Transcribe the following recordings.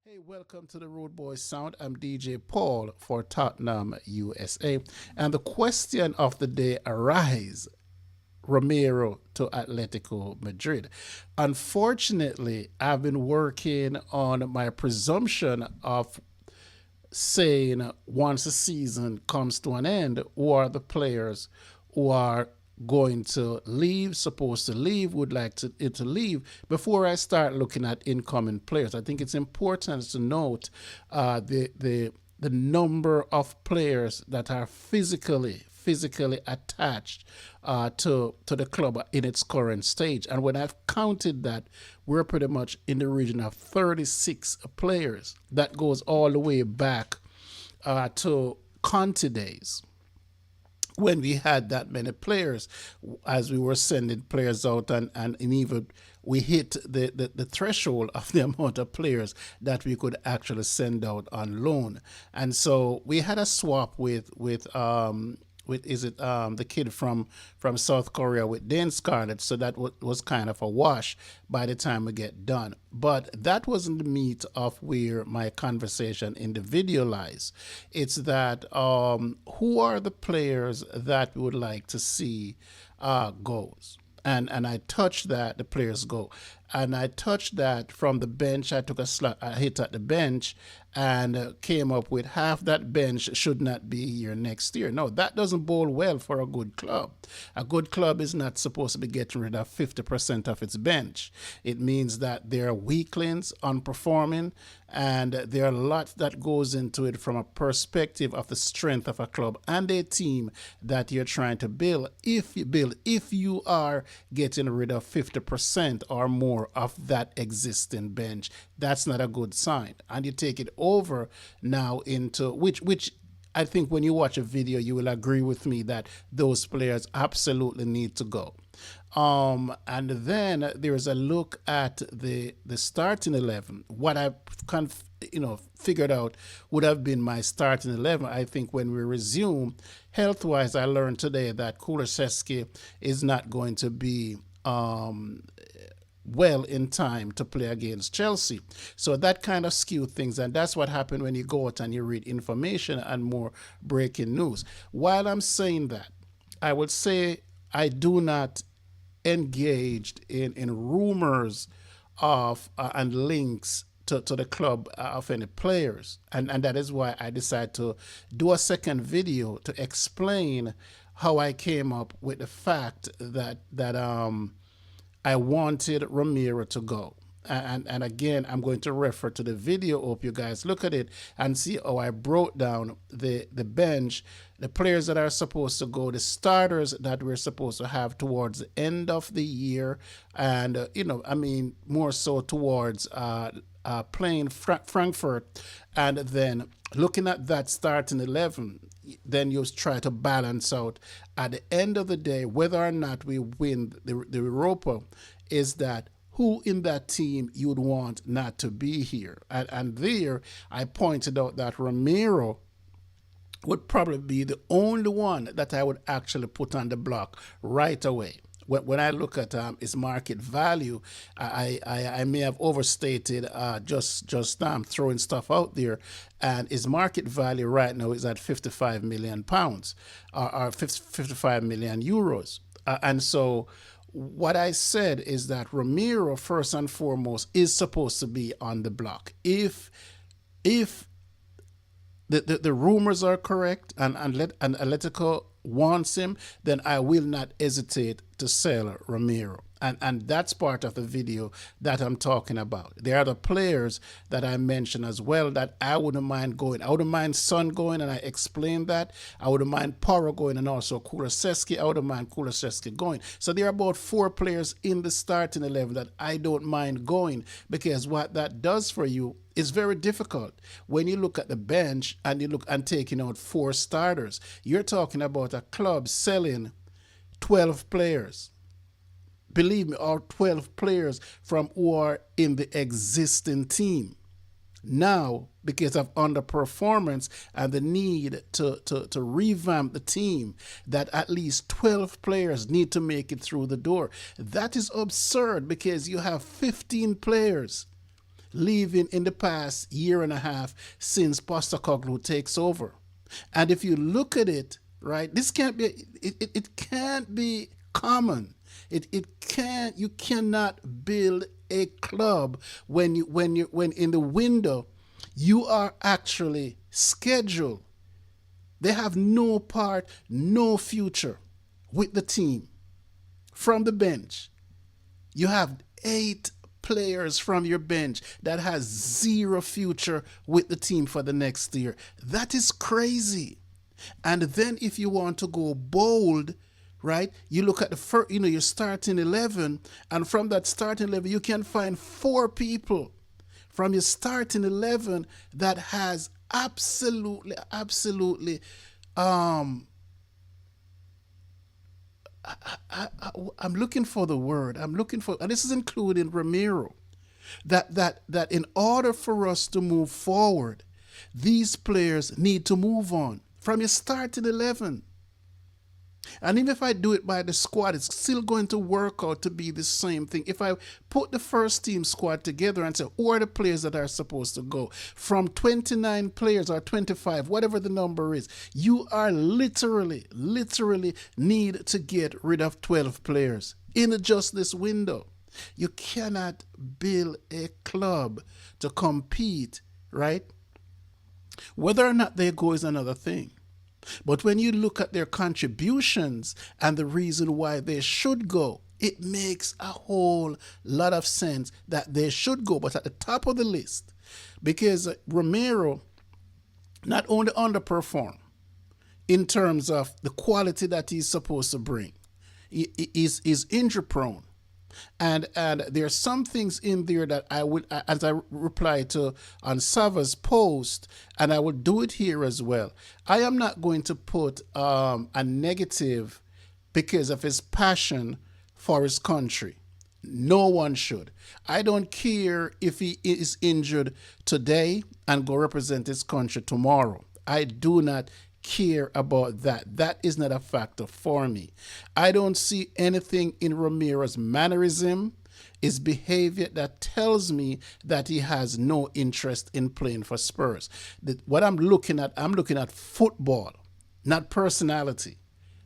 Hey, welcome to the Road Boys Sound. I'm DJ Paul for Tottenham, USA. And the question of the day arises: Romero to Atletico Madrid. Unfortunately, I've been working on my presumption of saying once a season comes to an end, who are the players who are going to leave, supposed to leave, would like to leave before I start looking at incoming players. I think it's important to note the number of players that are physically attached to the club in its current stage. And when I've counted that, we're pretty much in the region of 36 players. That goes all the way back to Conte days when we had that many players, as we were sending players out, and even we hit the threshold of the amount of players that we could actually send out on loan. And so we had a swap with is it the kid from South Korea with Dane Scarlett, so that was kind of a wash by the time we get done. But that wasn't the meat of where my conversation in the video lies. It's that who are the players that we would like to see goes, and I touched that the players go, and I touched that from the bench. I took a hit at the bench and came up with half that bench should not be here next year. No, that doesn't bode well for a good club. A good club is not supposed to be getting rid of 50% of its bench. It means that there are weaklings, unperforming, and there are a lot that goes into it from a perspective of the strength of a club and a team that you're trying to build. If you are getting rid of 50% or more of that existing bench, that's not a good sign. And you take it over now into which I think when you watch a video, you will agree with me that those players absolutely need to go. And then there's a look at the starting 11. What I kind of figured out would have been my starting 11. I think when we resume, health wise, I learned today that Kulusevski is not going to be well in time to play against Chelsea. So that kind of skewed things, and that's what happened when you go out and you read information and more breaking news. While I'm saying that, I would say I do not engaged in rumors of and links to the club of any players, and that is why I decided to do a second video to explain how I came up with the fact that I wanted Romero to go. And again, I'm going to refer to the video. Hope you guys look at it and see how I broke down the bench, the players that are supposed to go, the starters that we're supposed to have towards the end of the year, and I mean more so towards playing Frankfurt, and then looking at that starting 11. Then you try to balance out at the end of the day whether or not we win the Europa, is that who in that team you would want not to be here. And there I pointed out that Romero would probably be the only one that I would actually put on the block right away. When I look at his market value, I may have overstated, just throwing stuff out there, and his market value right now is at £55 million, or 55 million euros, and so what I said is that Romero, first and foremost, is supposed to be on the block. If the rumors are correct, and Atletico wants him, then I will not hesitate to sell Romero. And that's part of the video that I'm talking about. There are the players that I mentioned as well that I wouldn't mind going. I wouldn't mind Son going, and I explained that. I wouldn't mind Porro going, and also Kulusevski. I wouldn't mind Kulusevski going. So there are about 4 players in the starting 11 that I don't mind going, because what that does for you is very difficult. When you look at the bench and you look and taking out 4 starters, you're talking about a club selling 12 players. Believe me, or 12 players from who are in the existing team. Now, because of underperformance and the need to revamp the team, that at least 12 players need to make it through the door. That is absurd, because you have 15 players leaving in the past year and a half since Postecoglou takes over. And if you look at it, right, this can't be, it can't be common. It can't, you cannot build a club when in the window you are actually scheduled. They have no part, no future with the team. From the bench, you have 8 players from your bench that has zero future with the team for the next year. That is crazy. And then if you want to go bold, right, you look at the first, your starting 11, and from that starting 11, you can find 4 people from your starting 11 that has absolutely, I'm looking for the word. I'm looking for, and this is including Romero, that in order for us to move forward, these players need to move on from your starting 11. And even if I do it by the squad, it's still going to work out to be the same thing. If I put the first team squad together and say, who are the players that are supposed to go? From 29 players or 25, whatever the number is, you are literally need to get rid of 12 players in just this window. You cannot build a club to compete, right? Whether or not they go is another thing. But when you look at their contributions and the reason why they should go, it makes a whole lot of sense that they should go. But at the top of the list, because Romero not only underperformed in terms of the quality that he's supposed to bring, he is injury prone. And there are some things in there that I would, as I reply to on Sava's post, and I will do it here as well. I am not going to put a negative because of his passion for his country. No one should. I don't care if he is injured today and go represent his country tomorrow. I do not care about that. That is not a factor for me. I don't see anything in Romero's mannerism, his behavior, that tells me that he has no interest in playing for Spurs. What I'm looking at football, not personality.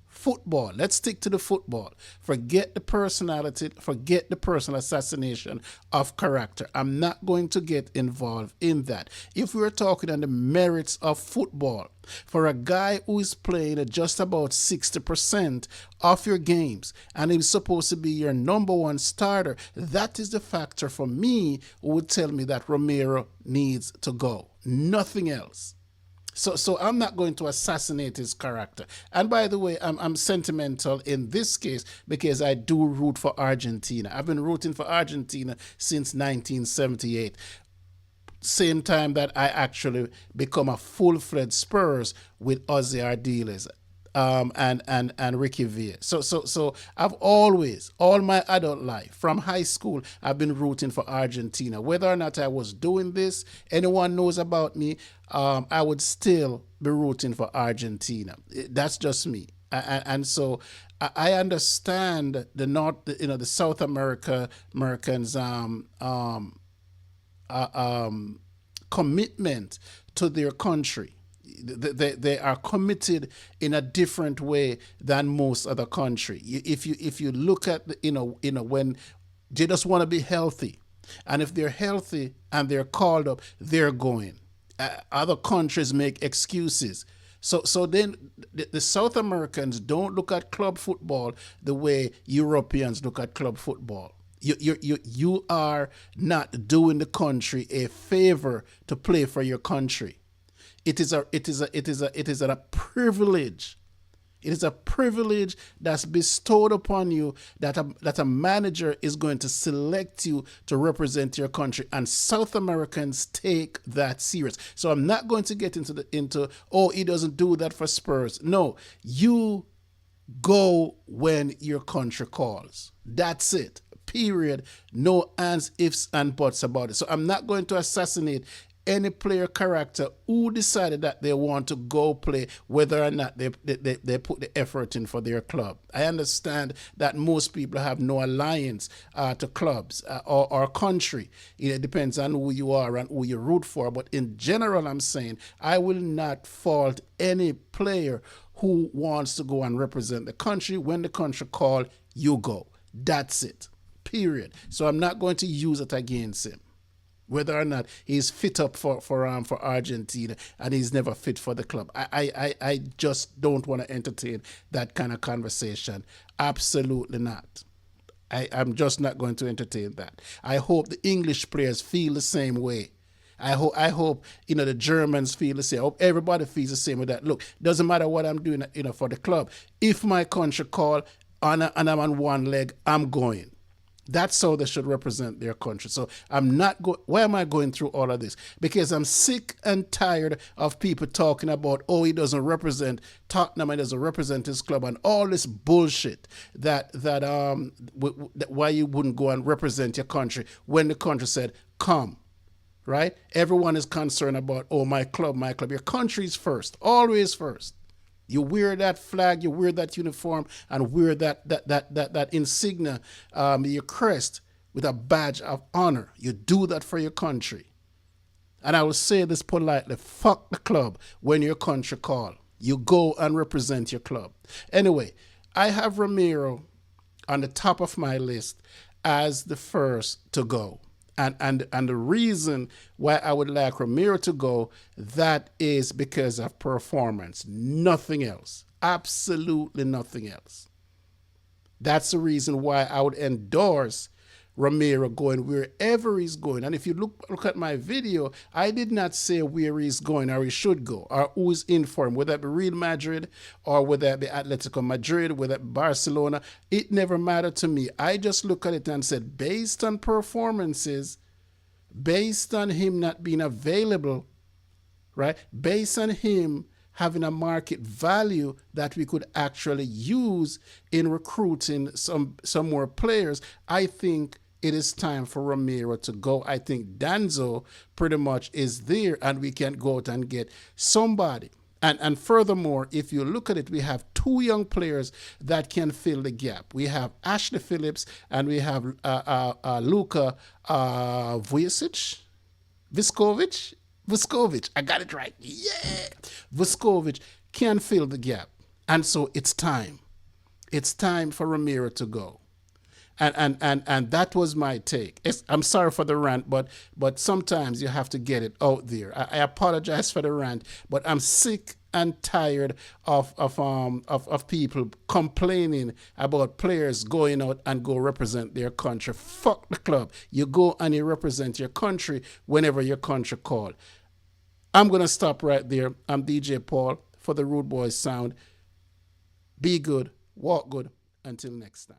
Football. Let's stick to the football. Forget the personality, forget the personal assassination of character. I'm not going to get involved in that. If we're talking on the merits of football, for a guy who is playing at just about 60% of your games and he's supposed to be your number one starter, that is the factor for me who would tell me that Romero needs to go. Nothing else. So I'm not going to assassinate his character. And by the way, I'm sentimental in this case because I do root for Argentina. I've been rooting for Argentina since 1978. Same time that I actually become a full-fledged Spurs with Ozzy Ardiles and Ricky Villa. So I've always, all my adult life, from high school, I've been rooting for Argentina. Whether or not I was doing this, anyone knows about me, I would still be rooting for Argentina. That's just me. And so I understand the South Americans commitment to their country. They are committed in a different way than most other country. If you look at when they just want to be healthy, and if they're healthy and they're called up, they're going. Other countries make excuses. So then the South Americans don't look at club football the way Europeans look at club football. You are not doing the country a favor to play for your country. It is a privilege. It is a privilege that's bestowed upon you that a manager is going to select you to represent your country, and South Americans take that serious. So I'm not going to get into he doesn't do that for Spurs. No, you go when your country calls. That's it. Period. No ands, ifs, and buts about it. So I'm not going to assassinate any player character who decided that they want to go play, whether or not they put the effort in for their club. I understand that most people have no alliance to clubs or country. It depends on who you are and who you root for. But in general, I'm saying I will not fault any player who wants to go and represent the country. When the country call, you go. That's it. Period. So I'm not going to use it against him, whether or not he's fit up for Argentina and he's never fit for the club. I just don't want to entertain that kind of conversation. Absolutely not. I'm just not going to entertain that. I hope the English players feel the same way. I hope the Germans feel the same. I hope everybody feels the same with that. Look, doesn't matter what I'm doing for the club. If my country call and I'm on one leg, I'm going. That's how they should represent their country. So I'm not why am I going through all of this? Because I'm sick and tired of people talking about, oh, he doesn't represent Tottenham, he doesn't represent his club, and all this bullshit that why you wouldn't go and represent your country when the country said, come. Right? Everyone is concerned about, oh, my club, my club. Your country is first, always first. You wear that flag, you wear that uniform, and wear that insignia, your crest, with a badge of honor. You do that for your country. And I will say this politely, fuck the club when your country call. You go and represent your club. Anyway, I have Romero on the top of my list as the first to go. And the reason why I would like Romero to go, that is because of performance. Nothing else. Absolutely nothing else. That's the reason why I would endorse Romero going wherever he's going. And if you look at my video, I did not say where he's going or he should go or who's in for him, whether it be Real Madrid or whether it be Atletico Madrid, whether it be Barcelona. It never mattered to me. I just look at it and said, based on performances, based on him not being available, right? Based on him having a market value that we could actually use in recruiting some more players, I think it is time for Romero to go. I think Danzo pretty much is there and we can go out and get somebody. And furthermore, if you look at it, we have two young players that can fill the gap. We have Ashley Phillips and we have Luka Vuskovic. I got it right. Yeah. Vuskovic can fill the gap. And so it's time. It's time for Romero to go. And that was my take. I'm sorry for the rant, but sometimes you have to get it out there. I apologize for the rant, but I'm sick and tired of people complaining about players going out and go represent their country. Fuck the club. You go and you represent your country whenever your country call. I'm gonna stop right there. I'm DJ Paul for the Rude Boys Sound. Be good, walk good. Until next time.